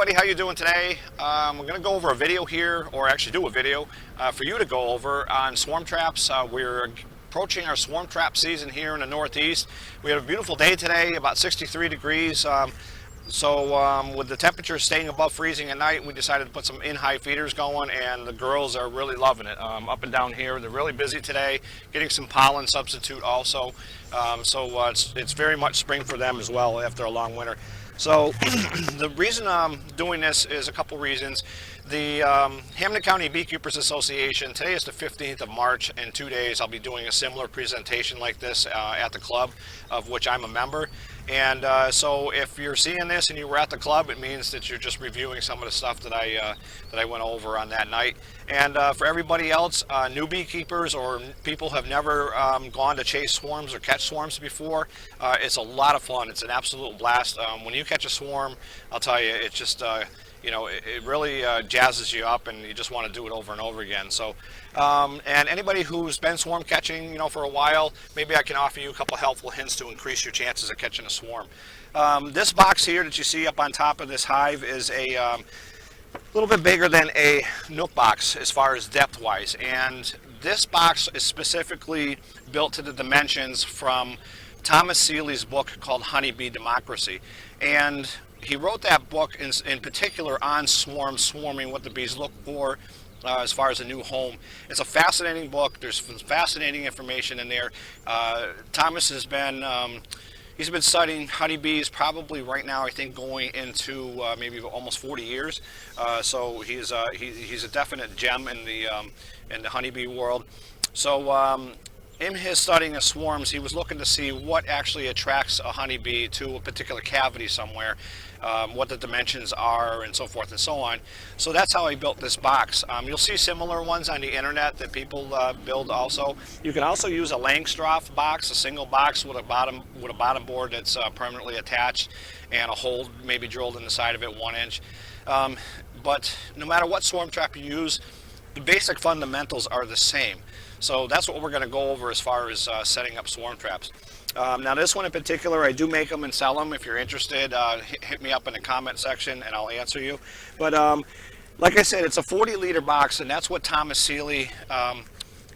everybody, how you doing today? We're going to go over a video here, or actually do a video for you to go over on swarm traps. We're approaching our swarm trap season here in the Northeast. We had a beautiful day today, about 63 degrees. With the temperature staying above freezing at night, we decided to put some in-high feeders going, and the girls are really loving it. Up and down here, they're really busy today, getting some pollen substitute also. It's very much spring for them as well after a long winter. So the reason I'm doing this is a couple reasons. The Hamden County Beekeepers Association, today is the 15th of March. In 2 days I'll be doing a similar presentation like this at the club, of which I'm a member. And so if you're seeing this and you were at the club, it means that you're just reviewing some of the stuff that I went over on that night. And for everybody else, new beekeepers or people who have never gone to chase swarms or catch swarms before, it's a lot of fun. It's an absolute blast. When you catch a swarm, I'll tell you, it's just it really jazzes you up, and you just want to do it over and over again. So, and anybody who's been swarm catching, for a while, maybe I can offer you a couple helpful hints to increase your chances of catching a swarm. This box here that you see up on top of this hive is a little bit bigger than a Nook box as far as depth-wise, and this box is specifically built to the dimensions from Thomas Seeley's book called Honeybee Democracy. And he wrote that book in particular on swarming, what the bees look for as far as a new home. It's a fascinating book. There's some fascinating information in there. Thomas has been he's been studying honeybees probably right now, I think, going into maybe almost 40 years. So he's a definite gem in the honeybee world. So in his studying of swarms, he was looking to see what actually attracts a honeybee to a particular cavity somewhere, what the dimensions are, and so forth and so on. So that's how he built this box. You'll see similar ones on the internet that people build also. You can also use a Langstroth box, a single box with a bottom board that's permanently attached, and a hole maybe drilled in the side of it 1 inch. But no matter what swarm trap you use, the basic fundamentals are the same. So that's what we're going to go over as far as setting up swarm traps. Now this one in particular, I do make them and sell them. If you're interested, hit me up in the comment section and I'll answer you. But like I said, it's a 40-liter box, and that's what Thomas Seeley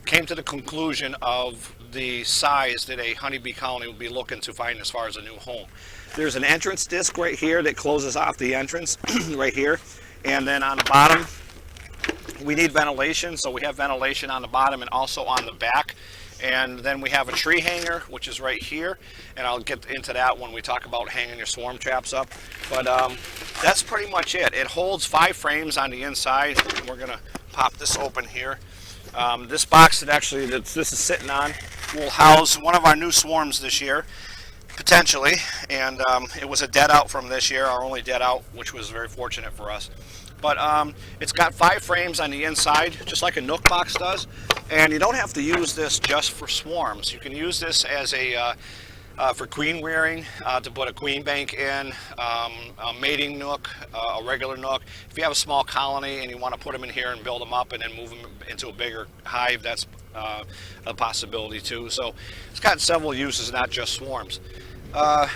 came to the conclusion of the size that a honeybee colony would be looking to find as far as a new home. There's an entrance disc right here that closes off the entrance right here, and then on the bottom we need ventilation, so we have ventilation on the bottom and also on the back. And then we have a tree hanger, which is right here, and I'll get into that when we talk about hanging your swarm traps up. But that's pretty much it. It holds 5 frames on the inside. We're going to pop this open here. This box that actually this is sitting on will house one of our new swarms this year, potentially. And it was a dead out from this year, our only dead out, which was very fortunate for us. But it's got 5 frames on the inside, just like a Nook box does. And you don't have to use this just for swarms. You can use this as a for queen rearing, to put a queen bank in, a mating nook, a regular nook. If you have a small colony and you want to put them in here and build them up and then move them into a bigger hive, that's a possibility too. So it's got several uses, not just swarms.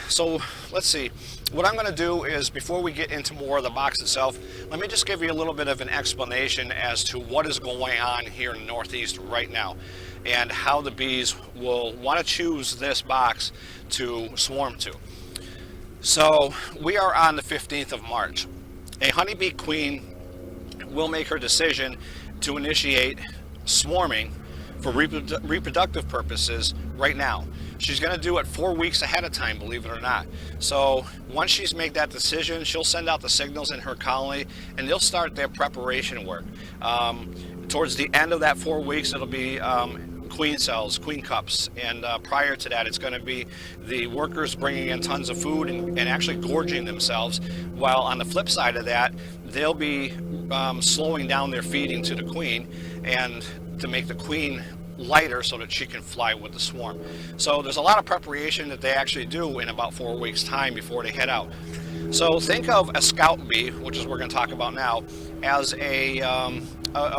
So let's see. What I'm going to do is, before we get into more of the box itself, let me just give you a little bit of an explanation as to what is going on here in the Northeast right now, and how the bees will want to choose this box to swarm to. So we are on the 15th of March. A honeybee queen will make her decision to initiate swarming for reproductive purposes right now. She's going to do it 4 weeks ahead of time, believe it or not. So once she's made that decision, she'll send out the signals in her colony, and they'll start their preparation work. Towards the end of that 4 weeks, it'll be queen cells, queen cups, and prior to that, it's going to be the workers bringing in tons of food and actually gorging themselves, while on the flip side of that, they'll be slowing down their feeding to the queen, and to make the queen lighter so that she can fly with the swarm. So there's a lot of preparation that they actually do in about 4 weeks time before they head out. So think of a scout bee, which is what we're going to talk about now, as a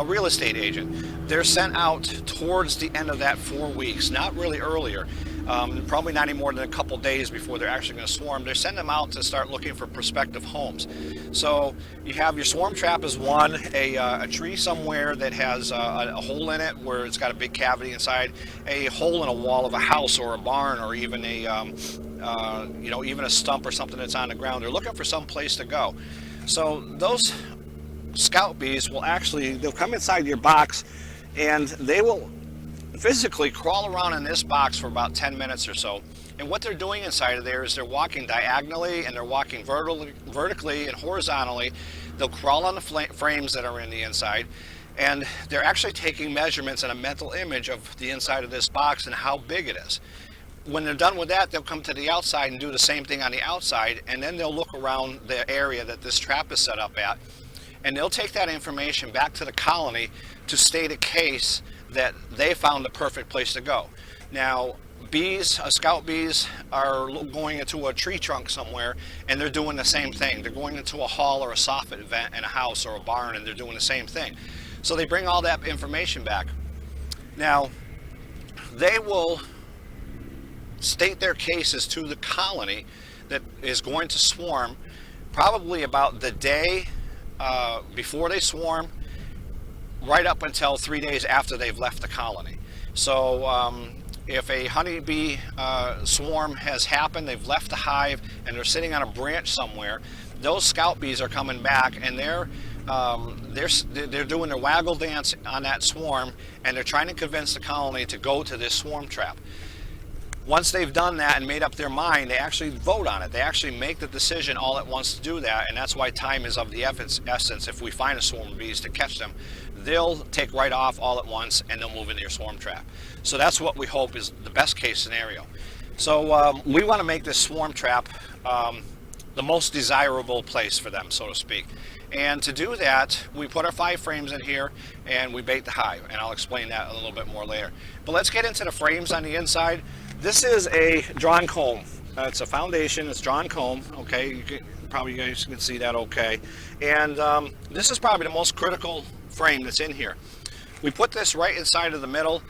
real estate agent. They're sent out towards the end of that 4 weeks, not really earlier. probably not any more than a couple days before they're actually going to swarm. They send them out to start looking for prospective homes. So you have your swarm trap is one, a tree somewhere that has a hole in it where it's got a big cavity inside, a hole in a wall of a house or a barn, or even a even a stump or something that's on the ground. They're looking for some place to go. So those scout bees will they'll come inside your box, and they will physically crawl around in this box for about 10 minutes or so. And what they're doing inside of there is they're walking diagonally, and they're walking vertically and horizontally. They'll crawl on the frames that are in the inside, and they're actually taking measurements and a mental image of the inside of this box and how big it is. When they're done with that, they'll come to the outside and do the same thing on the outside, and then they'll look around the area that this trap is set up at, and they'll take that information back to the colony to state a case that they found the perfect place to go. Now, bees, scout bees, are going into a tree trunk somewhere, and they're doing the same thing. They're going into a hall or a soffit vent in a house or a barn, and they're doing the same thing. So they bring all that information back. Now, they will state their cases to the colony that is going to swarm probably about the day before they swarm, right up until 3 days after they've left the colony. So if a honeybee swarm has happened, they've left the hive and they're sitting on a branch somewhere, those scout bees are coming back, and they're doing their waggle dance on that swarm, and they're trying to convince the colony to go to this swarm trap. Once they've done that and made up their mind, they actually vote on it. They actually make the decision all at once to do that, and that's why time is of the essence. If we find a swarm of bees to catch them, they'll take right off all at once, and they'll move into your swarm trap. So that's what we hope is the best case scenario. So we want to make this swarm trap the most desirable place for them, so to speak. And to do that, we put our 5 frames in here, and we bait the hive, and I'll explain that a little bit more later. But let's get into the frames on the inside. This is a drawn comb. It's a foundation. It's drawn comb. Okay, you guys can see that okay. And this is probably the most critical frame that's in here. We put this right inside of the middle.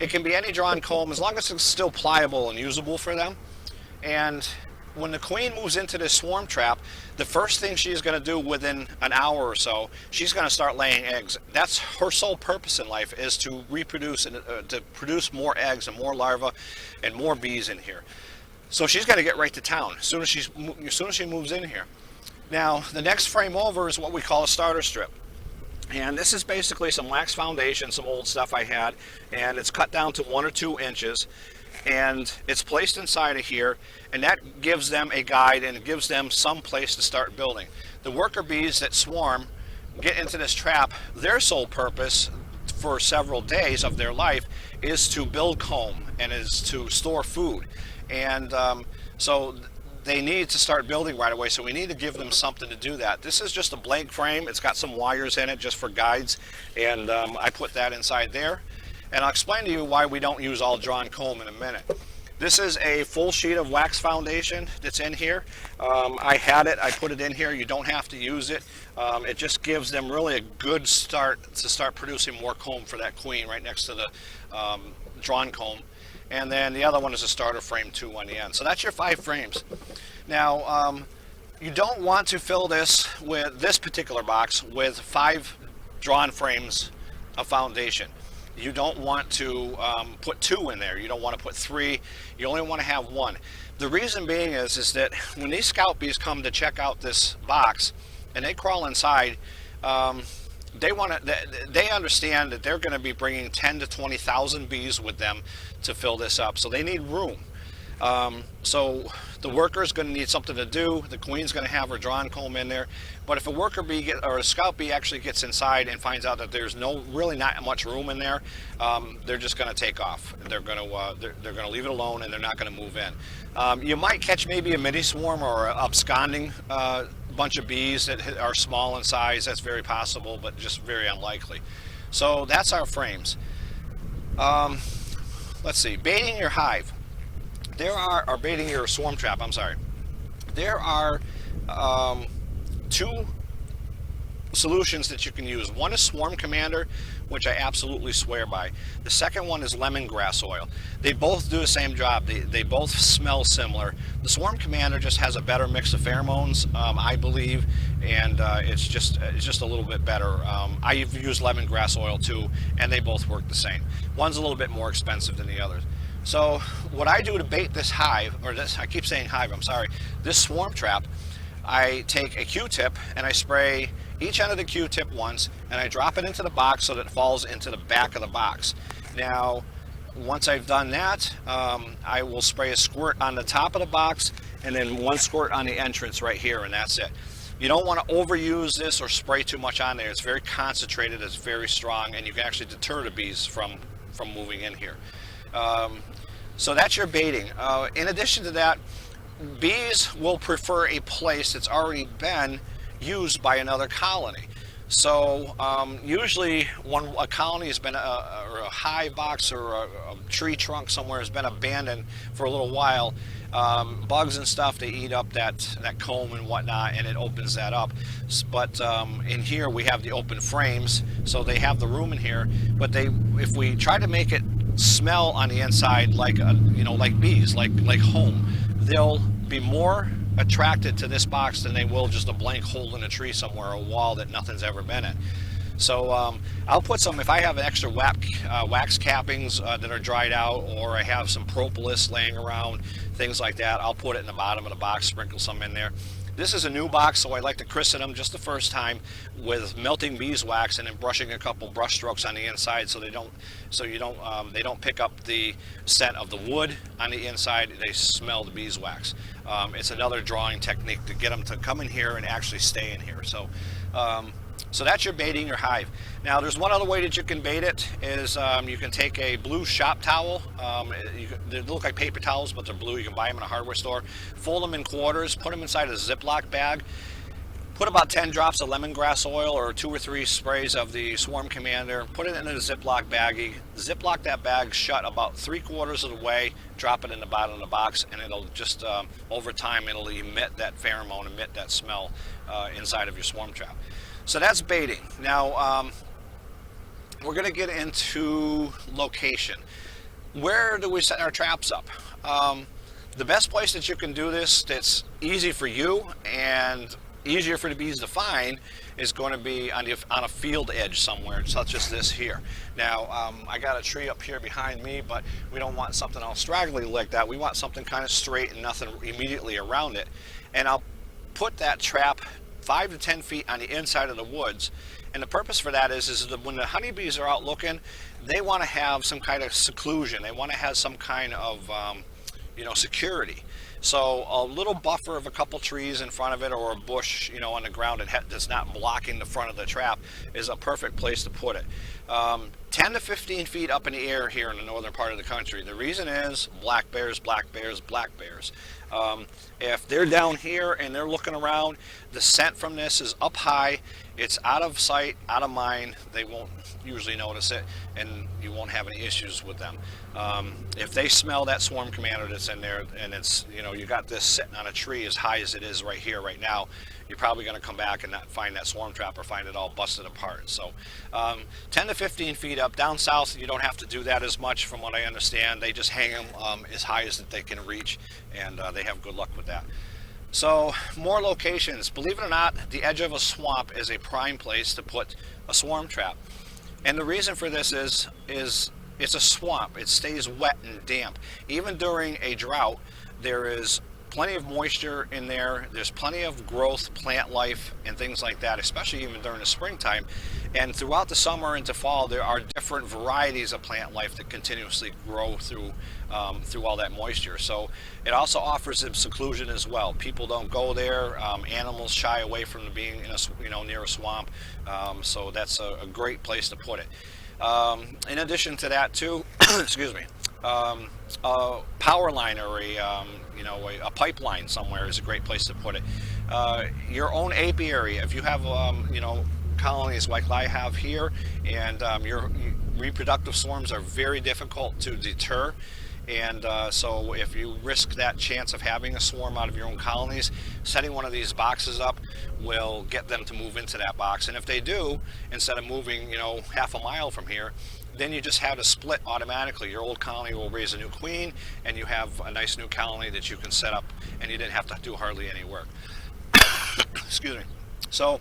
It can be any drawn comb as long as it's still pliable and usable for them. And when the queen moves into this swarm trap, the first thing she's going to do within an hour or so, she's going to start laying eggs. That's her sole purpose in life, is to reproduce and to produce more eggs and more larvae and more bees in here. So she's going to get right to town as soon as she moves in here. Now, the next frame over is what we call a starter strip. And this is basically some wax foundation, some old stuff I had, and it's cut down to 1 or 2 inches. And it's placed inside of here, and that gives them a guide, and it gives them some place to start building. The worker bees that swarm get into this trap. Their sole purpose for several days of their life is to build comb and is to store food. And so they need to start building right away, so we need to give them something to do that. This is just a blank frame. It's got some wires in it just for guides, and I put that inside there. And I'll explain to you why we don't use all drawn comb in a minute. This is a full sheet of wax foundation that's in here. I had it, I put it in here. You don't have to use it. It just gives them really a good start to start producing more comb for that queen right next to the drawn comb. And then the other one is a starter frame too on the end. So that's your 5 frames. Now, you don't want to fill this particular box with 5 drawn frames of foundation. You don't want to put 2 in there. You don't want to put 3. You only want to have 1. The reason being is that when these scout bees come to check out this box and they crawl inside, they understand that they're going to be bringing 10 to 20,000 bees with them to fill this up. So they need room. So the worker's going to need something to do. The queen's going to have her drawn comb in there. But if a worker bee or a scout bee actually gets inside and finds out that there's really not much room in there, they're just going to take off. They're going to leave it alone, and they're not going to move in. You might catch maybe a mini swarm or an absconding bunch of bees that are small in size. That's very possible, but just very unlikely. So that's our frames. Let's see, baiting your hive. Or baiting your swarm trap, I'm sorry. There are 2 solutions that you can use. One is Swarm Commander, which I absolutely swear by. The second one is lemongrass oil. They both do the same job. They both smell similar. The Swarm Commander just has a better mix of pheromones, I believe, and it's just a little bit better. I've used lemongrass oil too, and they both work the same. One's a little bit more expensive than the other. So what I do to bait this hive, or this, I keep saying hive, I'm sorry, this swarm trap, I take a Q-tip and I spray each end of the Q-tip once, and I drop it into the box so that it falls into the back of the box. Now, once I've done that, I will spray a squirt on the top of the box and then one squirt on the entrance right here, and that's it. You don't want to overuse this or spray too much on there. It's very concentrated, it's very strong, and you can actually deter the bees from moving in here. So that's your baiting. In addition to that, bees will prefer a place that's already been used by another colony. So usually when a colony has been, or a hive box or a tree trunk somewhere has been abandoned for a little while, bugs and stuff, they eat up that comb and whatnot, and it opens that up. But in here we have the open frames, so they have the room in here. But if we try to make it smell on the inside like like bees, like home, they'll be more attracted to this box than they will just a blank hole in a tree somewhere, a wall that nothing's ever been in. So I'll put some, if I have extra wax cappings that are dried out, or I have some propolis laying around, things like that, I'll put it in the bottom of the box, sprinkle some in there. This is a new box, so I like to christen them just the first time with melting beeswax and then brushing a couple brush strokes on the inside so they don't pick up the scent of the wood on the inside. They smell the beeswax. It's another drawing technique to get them to come in here and actually stay in here. So that's your baiting your hive. Now there's one other way that you can bait it, is you can take a blue shop towel. They look like paper towels, but they're blue. You can buy them in a hardware store. Fold them in quarters, put them inside a Ziploc bag. Put about 10 drops of lemongrass oil or 2 or 3 sprays of the Swarm Commander. Put it in a Ziploc baggie. Ziploc that bag shut about 3/4 of the way. Drop it in the bottom of the box, and it'll just, over time, it'll emit that pheromone, emit that smell inside of your swarm trap. So that's baiting. Now, we're going to get into location. Where do we set our traps up? The best place that you can do this that's easy for you and easier for the bees to find is going to be on a field edge somewhere, such as this here. Now, I got a tree up here behind me, but we don't want something all straggly like that. We want something kind of straight and nothing immediately around it. And I'll put that trap 5 to 10 feet on the inside of the woods. And the purpose for that is that when the honeybees are out looking, they want to have some kind of seclusion. They want to have some kind of security. So a little buffer of a couple trees in front of it, or a bush, on the ground that's not blocking the front of the trap, is a perfect place to put it. 10 to 15 feet up in the air here in the northern part of the country. The reason is black bears, black bears, black bears. If they're down here and they're looking around, the scent from this is up high. It's out of sight, out of mind. They won't usually notice it, and you won't have any issues with them. If they smell that Swarm Commander that's in there, and it's, you got this sitting on a tree as high as it is right here, right now, you're probably going to come back and not find that swarm trap, or find it all busted apart. So 10 to 15 feet up. Down south, you don't have to do that as much, from what I understand. They just hang them as high as that they can reach, and they have good luck with that. So more locations. Believe it or not, the edge of a swamp is a prime place to put a swarm trap. And the reason for this is it's a swamp. It stays wet and damp. Even during a drought, there is plenty of moisture in there. There's plenty of growth, plant life, and things like that, especially even during the springtime. And throughout the summer into fall, there are different varieties of plant life that continuously grow through all that moisture. So it also offers them seclusion as well. People don't go there. Animals shy away from being in near a swamp. So that's a great place to put it. In addition to that, too, excuse me, a power line or a pipeline somewhere is a great place to put it. Your own apiary, if you have colonies like I have here, and your reproductive swarms are very difficult to deter, And so if you risk that chance of having a swarm out of your own colonies, setting one of these boxes up will get them to move into that box. And if they do, instead of moving, half a mile from here, then you just have a split automatically. Your old colony will raise a new queen, and you have a nice new colony that you can set up, and you didn't have to do hardly any work. Excuse me. So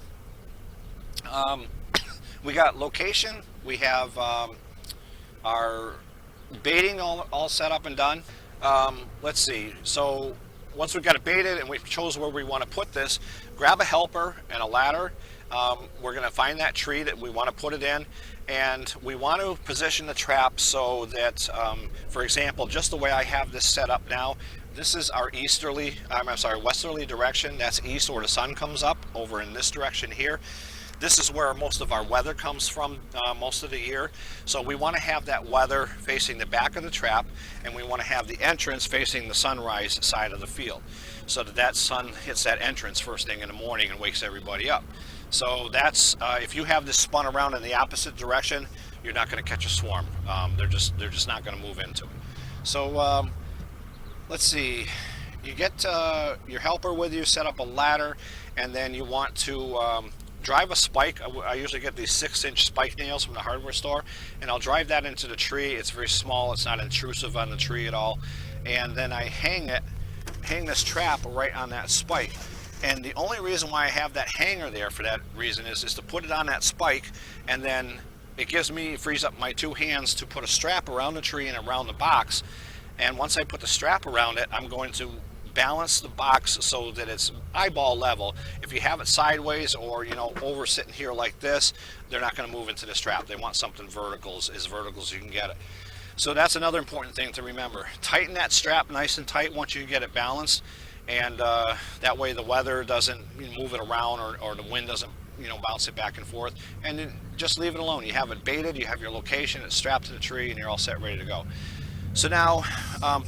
we got location, we have our baiting all set up and done. Let's see, so once we've got it baited and we've chose where we want to put this, grab a helper and a ladder. We're going to find that tree that we want to put it in, and we want to position the trap so that, for example, just the way I have this set up now, this is our westerly direction. That's east, where the sun comes up, over in this direction here. This is where most of our weather comes from most of the year. So we want to have that weather facing the back of the trap, and we want to have the entrance facing the sunrise side of the field, so that sun hits that entrance first thing in the morning and wakes everybody up. So that's, if you have this spun around in the opposite direction, you're not going to catch a swarm. They're just not going to move into it. So let's see, you get your helper with you, set up a ladder, and then you want to drive a spike. I usually get these 6-inch spike nails from the hardware store, and I'll drive that into the tree. It's very small, it's not intrusive on the tree at all, and then I hang this trap right on that spike. And the only reason why I have that hanger there for that reason is to put it on that spike, and then it frees up my two hands to put a strap around the tree and around the box. And once I put the strap around it, I'm going to balance the box so that it's eyeball level. If you have it sideways or over sitting here like this, they're not going to move into this trap. They want something vertical, as vertical as you can get it. So that's another important thing to remember. Tighten that strap nice and tight once you get it balanced, and that way the weather doesn't move it around, or the wind doesn't bounce it back and forth. And then just leave it alone. You have it baited, you have your location, it's strapped to the tree, and you're all set, ready to go. So now a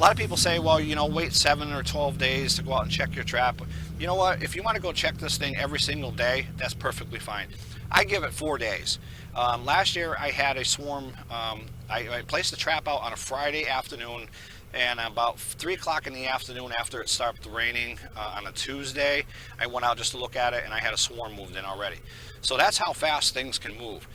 lot of people say, well, wait 7 or 12 days to go out and check your trap. You know what? If you want to go check this thing every single day, that's perfectly fine. I give it 4 days. Last year I had a swarm. I placed the trap out on a Friday afternoon, and about 3 o'clock in the afternoon, after it stopped raining on a Tuesday, I went out just to look at it, and I had a swarm moved in already. So that's how fast things can move.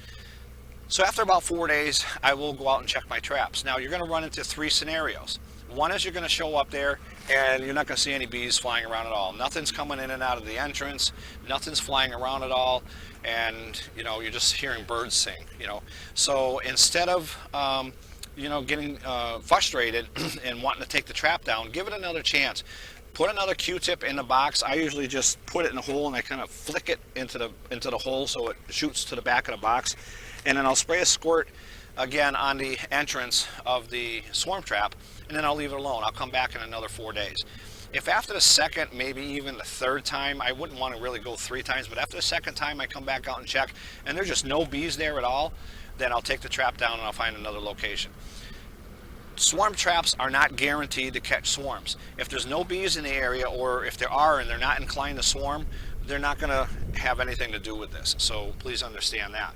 So after about 4 days, I will go out and check my traps. Now you're going to run into 3 scenarios. One is you're going to show up there and you're not going to see any bees flying around at all. Nothing's coming in and out of the entrance. Nothing's flying around at all. And, you're just hearing birds sing, So instead of, getting frustrated and wanting to take the trap down, give it another chance. Put another Q-tip in the box. I usually just put it in the hole and I kind of flick it into the hole so it shoots to the back of the box. And then I'll spray a squirt again on the entrance of the swarm trap, and then I'll leave it alone. I'll come back in another 4 days. If after the second, maybe even the third time, I wouldn't want to really go 3 times, but after the second time I come back out and check and there's just no bees there at all, then I'll take the trap down and I'll find another location. Swarm traps are not guaranteed to catch swarms. If there's no bees in the area, or if there are and they're not inclined to swarm, they're not going to have anything to do with this. So please understand that.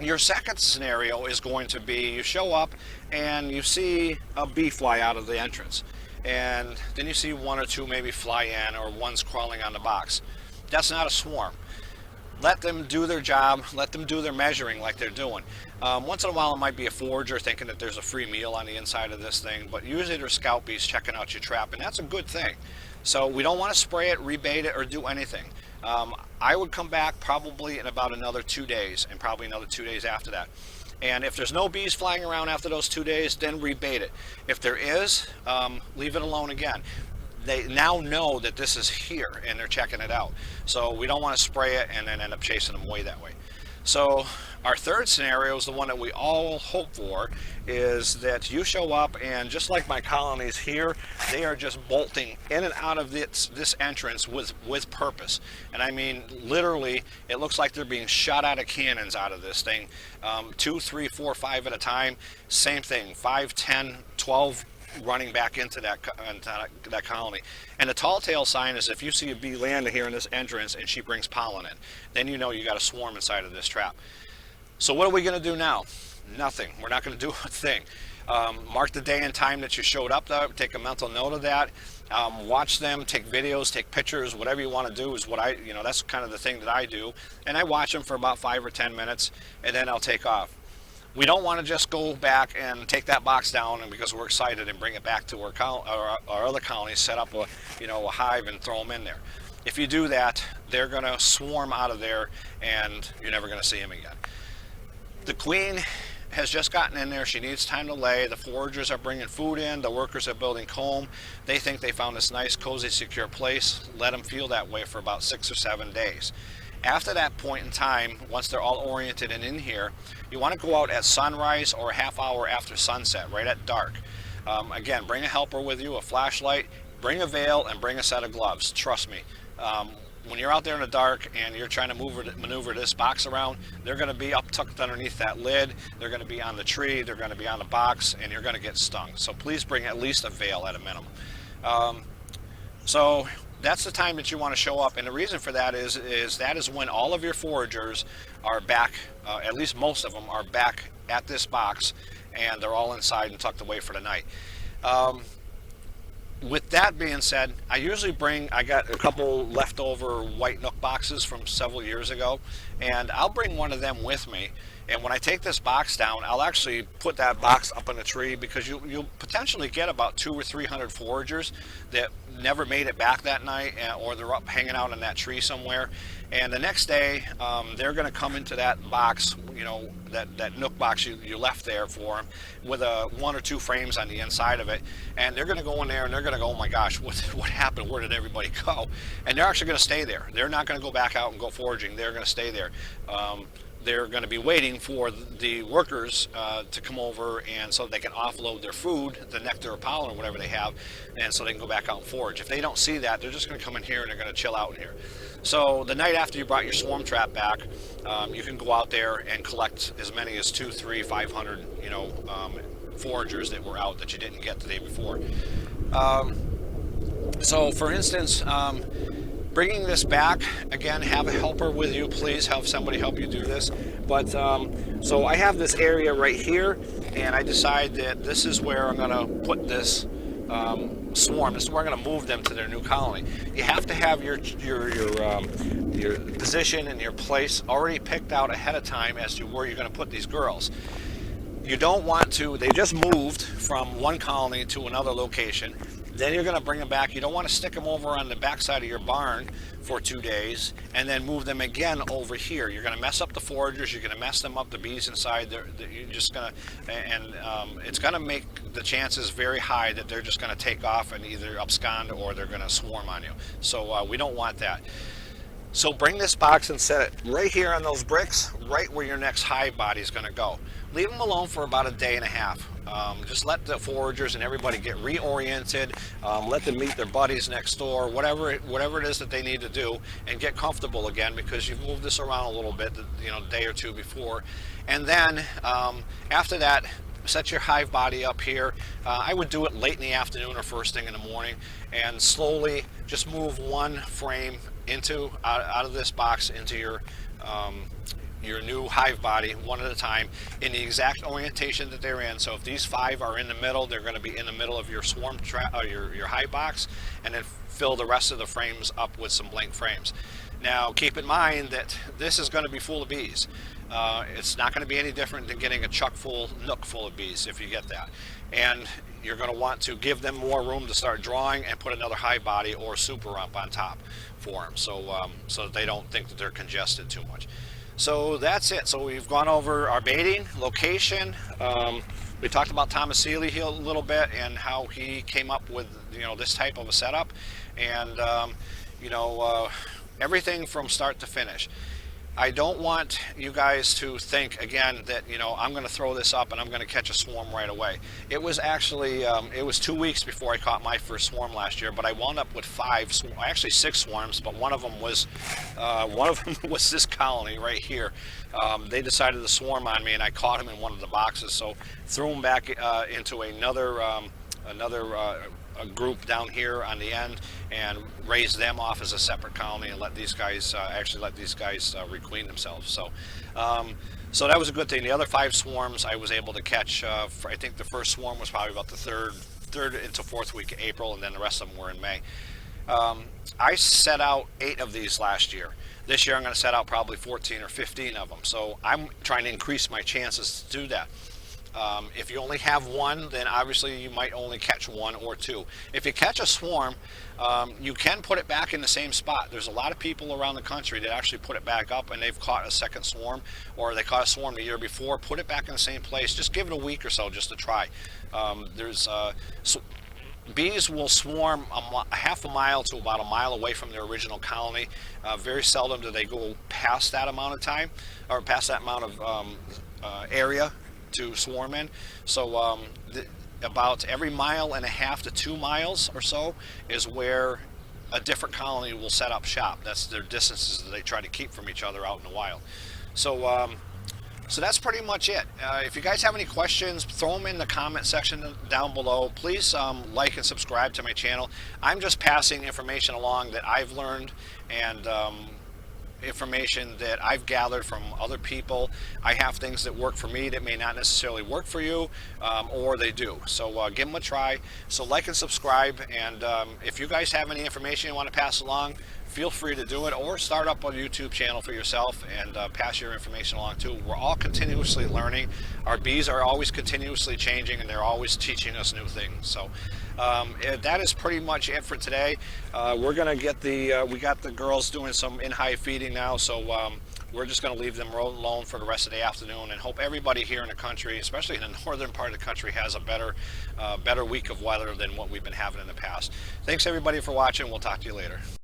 Your second scenario is going to be, you show up and you see a bee fly out of the entrance, and then you see 1 or 2 maybe fly in, or one's crawling on the box. That's not a swarm. Let them do their job. Let them do their measuring like they're doing. Once in a while it might be a forager thinking that there's a free meal on the inside of this thing, but usually they're scout bees checking out your trap, and that's a good thing. So we don't want to spray it, rebait it, or do anything. I would come back probably in about another 2 days, and probably another 2 days after that. And if there's no bees flying around after those 2 days, then rebait it. If there is, leave it alone again. They now know that this is here and they're checking it out. So we don't want to spray it and then end up chasing them away that way. So our third scenario is the one that we all hope for, is that you show up and just like my colonies here, they are just bolting in and out of this entrance with purpose. And I mean, literally, it looks like they're being shot out of cannons out of this thing. 2, 3, 4, 5 at a time. Same thing, 5, 10, 12 running back into that colony. And the tall tale sign is if you see a bee land here in this entrance and she brings pollen in, then you know you got a swarm inside of this trap. So what are we going to do now? Nothing. We're not going to do a thing. Mark the day and time that you showed up though. Take a mental note of that. Watch them, take videos, take pictures, whatever you want to do is what that's kind of the thing that I do. And I watch them for about 5 or 10 minutes, and then I'll take off. We don't want to just go back and take that box down and because we're excited and bring it back to our other colonies, set up a hive and throw them in there. If you do that, they're going to swarm out of there and you're never going to see them again. The queen has just gotten in there. She needs time to lay. The foragers are bringing food in. The workers are building comb. They think they found this nice, cozy, secure place. Let them feel that way for about 6 or 7 days. After that point in time, once they're all oriented and in here, you want to go out at sunrise or a half hour after sunset, right at dark. Again, bring a helper with you, a flashlight, bring a veil, and bring a set of gloves. Trust me. When you're out there in the dark and you're trying to maneuver this box around, they're going to be up tucked underneath that lid, they're going to be on the tree, they're going to be on the box, and you're going to get stung. So please bring at least a veil at a minimum. So that's the time that you want to show up, and the reason for that is that is when all of your foragers are back, at least most of them are back at this box, and they're all inside and tucked away for the night. With that being said, I got a couple leftover white Nook boxes from several years ago, and I'll bring one of them with me. And when I take this box down, I'll actually put that box up in a tree because you'll potentially get about 200 or 300 foragers that never made it back that night, or they're up hanging out in that tree somewhere. And the next day, they're going to come into that box, that Nook box you left there for them, with 1 or 2 frames on the inside of it. And they're going to go in there and they're going to go, oh my gosh, what happened? Where did everybody go? And they're actually going to stay there. They're not going to go back out and go foraging. They're going to stay there. They're going to be waiting for the workers to come over, and so they can offload their food, the nectar or pollen or whatever they have, and so they can go back out and forage. If they don't see that, they're just going to come in here and they're going to chill out in here. So the night after you brought your swarm trap back, you can go out there and collect as many as 200, 300, 500, foragers that were out that you didn't get the day before. So for instance, bringing this back, again, have a helper with you. Please have somebody help you do this. But so I have this area right here, and I decide that this is where I'm going to put this swarm. This is where I'm going to move them to their new colony. You have to have your position and your place already picked out ahead of time as to where you're going to put these girls. You don't want to, they just moved from one colony to another location. Then you're going to bring them back. You don't want to stick them over on the backside of your barn for 2 days and then move them again over here. You're going to mess up the foragers. You're going to mess them up, the bees inside. You're just going to, and it's going to make the chances very high that they're just going to take off and either abscond or they're going to swarm on you. So we don't want that. So bring this box and set it right here on those bricks, right where your next hive body is going to go. Leave them alone for about a day and a half. Just let the foragers and everybody get reoriented. Let them meet their buddies next door, whatever it is that they need to do, and get comfortable again because you've moved this around a little bit, a day or two before. And then after that, set your hive body up here. I would do it late in the afternoon or first thing in the morning, and slowly just move one frame out of this box into your new hive body one at a time in the exact orientation that they're in. So if these 5 are in the middle, they're going to be in the middle of your swarm trap, your hive box, and then fill the rest of the frames up with some blank frames. Now keep in mind that this is going to be full of bees. It's not going to be any different than getting a Nook full of bees if you get that. And you're going to want to give them more room to start drawing and put another hive body or super rump on top for them, so that they don't think that they're congested too much. So that's it. So we've gone over our baiting, location. We talked about Thomas Seeley a little bit and how he came up with this type of a setup, and everything from start to finish. I don't want you guys to think again that I'm going to throw this up and I'm going to catch a swarm right away. It was actually it was 2 weeks before I caught my first swarm last year, but I wound up with 6 swarms. But one of them was this colony right here. They decided to swarm on me, and I caught him in one of the boxes. So threw him back into another group down here on the end and raise them off as a separate colony and let these guys requeen themselves. So that was a good thing. The other 5 swarms I was able to catch. I think the first swarm was probably about the third into fourth week of April, and then the rest of them were in May. I set out 8 of these last year. This year I'm going to set out probably 14 or 15 of them. So I'm trying to increase my chances to do that. If you only have one, then obviously you might only catch 1 or 2. If you catch a swarm, you can put it back in the same spot. There's a lot of people around the country that actually put it back up and they've caught a second swarm, or they caught a swarm the year before. Put it back in the same place. Just give it a week or so just to try. Bees will swarm a half a mile to about a mile away from their original colony. Very seldom do they go past that amount of time, or past that amount of area to swarm in. So about every 1.5 to 2 miles or so is where a different colony will set up shop. That's their distances that they try to keep from each other out in the wild. So that's pretty much it. If you guys have any questions, throw them in the comment section down below. Please like and subscribe to my channel. I'm just passing information along that I've learned, and information that I've gathered from other people. I have things that work for me that may not necessarily work for you, or they do. So give them a try. So like and subscribe, and if you guys have any information you want to pass along, feel free to do it, or start up a YouTube channel for yourself and pass your information along too. We're all continuously learning. Our bees are always continuously changing, and they're always teaching us new things. So that is pretty much it for today. We're gonna get we got the girls doing some in-hive feeding now, so we're just going to leave them alone for the rest of the afternoon, and hope everybody here in the country, especially in the northern part of the country, has a better week of weather than what we've been having in the past. Thanks everybody for watching. We'll talk to you later.